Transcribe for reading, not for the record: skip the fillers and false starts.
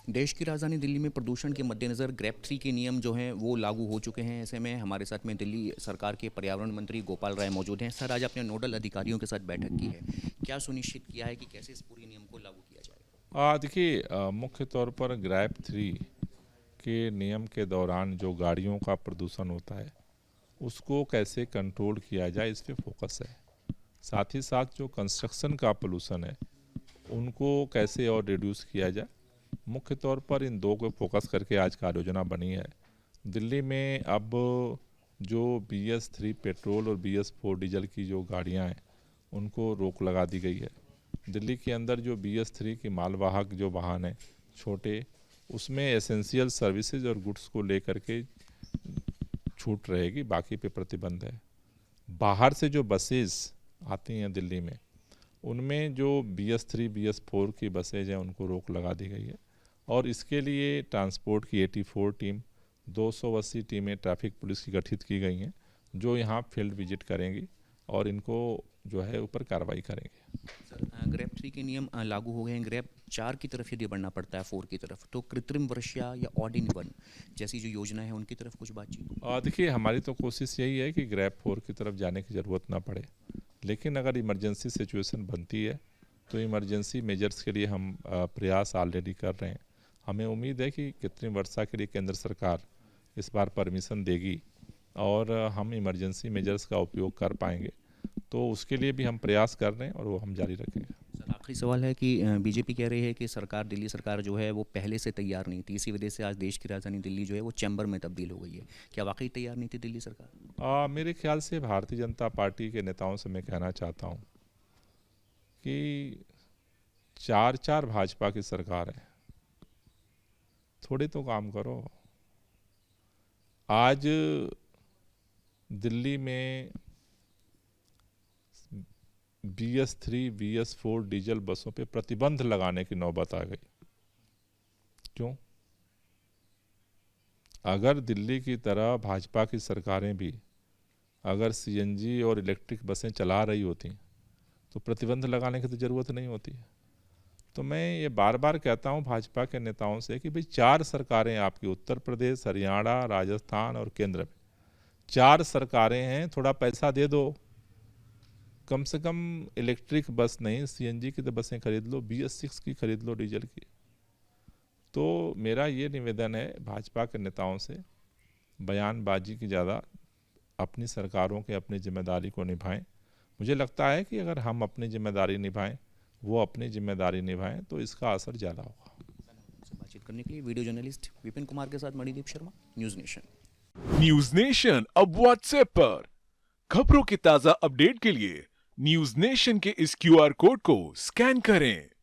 देश की राजधानी दिल्ली में प्रदूषण के मद्देनज़र ग्रेप 3 के नियम जो हैं वो लागू हो चुके हैं। ऐसे में हमारे साथ में दिल्ली सरकार के पर्यावरण मंत्री गोपाल राय मौजूद हैं। सर, आज आपने नोडल अधिकारियों के साथ बैठक की है, क्या सुनिश्चित किया है कि कैसे इस पूरे नियम को लागू किया जाएगा? देखिए, मुख्य तौर पर ग्रैप 3 के नियम के दौरान जो गाड़ियों का प्रदूषण होता है उसको कैसे कंट्रोल किया जाए, इस पे फोकस है। साथ ही साथ जो कंस्ट्रक्शन का पोल्यूशन है उनको कैसे और रिड्यूस किया जाए, मुख्य तौर पर इन दो को फोकस करके आज कार्य योजना बनी है। दिल्ली में अब जो BS3 पेट्रोल और BS4 डीजल की जो गाड़ियां हैं उनको रोक लगा दी गई है। दिल्ली के अंदर जो BS3 की मालवाहक जो वाहन है छोटे, उसमें एसेंशियल सर्विसेज और गुड्स को लेकर के छूट रहेगी, बाकी पे प्रतिबंध है। बाहर से जो बसेस आती हैं दिल्ली में, उनमें जो BS3 BS4 की बसेज हैं उनको रोक लगा दी गई है। और इसके लिए ट्रांसपोर्ट की 84 टीम, 280 टीमें ट्रैफिक पुलिस की गठित की गई हैं, जो यहाँ फील्ड विजिट करेंगी और इनको जो है ऊपर कार्रवाई करेंगे। सर, ग्रेप 3 के नियम लागू हो गए हैं। ग्रेप 4 की तरफ यदि बढ़ना पड़ता है 4 की तरफ, तो कृत्रिम वर्षा या ऑड इन वन जैसी जो योजना है उनकी तरफ कुछ बातचीत? देखिए, हमारी तो कोशिश यही है कि ग्रैप 4 की तरफ जाने की ज़रूरत ना पड़े, लेकिन अगर इमरजेंसी सिचुएशन बनती है तो इमरजेंसी मेजर्स के लिए हम प्रयास ऑलरेडी कर रहे हैं। हमें उम्मीद है कि कृत्रिम वर्षा के लिए केंद्र सरकार इस बार परमिशन देगी और हम इमरजेंसी मेजर्स का उपयोग कर पाएंगे, तो उसके लिए भी हम प्रयास कर रहे हैं और वो हम जारी रखेंगे। सर, आखिरी सवाल है कि बीजेपी कह रही है कि सरकार, दिल्ली सरकार जो है वो पहले से तैयार नहीं थी, इसी वजह से आज देश की राजधानी दिल्ली जो है वो चैम्बर में तब्दील हो गई है। क्या वाकई तैयार नहीं थी दिल्ली सरकार? मेरे ख्याल से भारतीय जनता पार्टी के नेताओं से मैं कहना चाहता हूँ कि 4 भाजपा की सरकार है, थोड़े तो काम करो। आज दिल्ली में BS3 BS4 डीजल बसों पे प्रतिबंध लगाने की नौबत आ गई। क्यों? अगर दिल्ली की तरह भाजपा की सरकारें भी अगर CNG और इलेक्ट्रिक बसें चला रही होती तो प्रतिबंध लगाने की तो ज़रूरत नहीं होती है। तो मैं ये बार बार कहता हूँ भाजपा के नेताओं से कि भाई 4 सरकारें आपकी, उत्तर प्रदेश, हरियाणा, राजस्थान और केंद्र में 4 सरकारें हैं, थोड़ा पैसा दे दो। कम से कम इलेक्ट्रिक बस नहीं, CNG की तो बसें खरीद लो, BS6 की खरीद लो, डीजल की। तो मेरा ये निवेदन है भाजपा के नेताओं से, बयानबाजी की ज़्यादा अपनी सरकारों के अपनी जिम्मेदारी को निभाएं। मुझे लगता है कि अगर हम अपनी जिम्मेदारी निभाएं, वो अपनी जिम्मेदारी निभाएं, तो इसका असर ज़्यादा होगा। बातचीत करने के लिए वीडियो जर्नलिस्ट विपिन कुमार के साथ Manideep Sharma, News Nation. News Nation अब व्हाट्सएप पर खबरों के ताजा अपडेट के लिए न्यूज नेशन के इस QR कोड को स्कैन करें।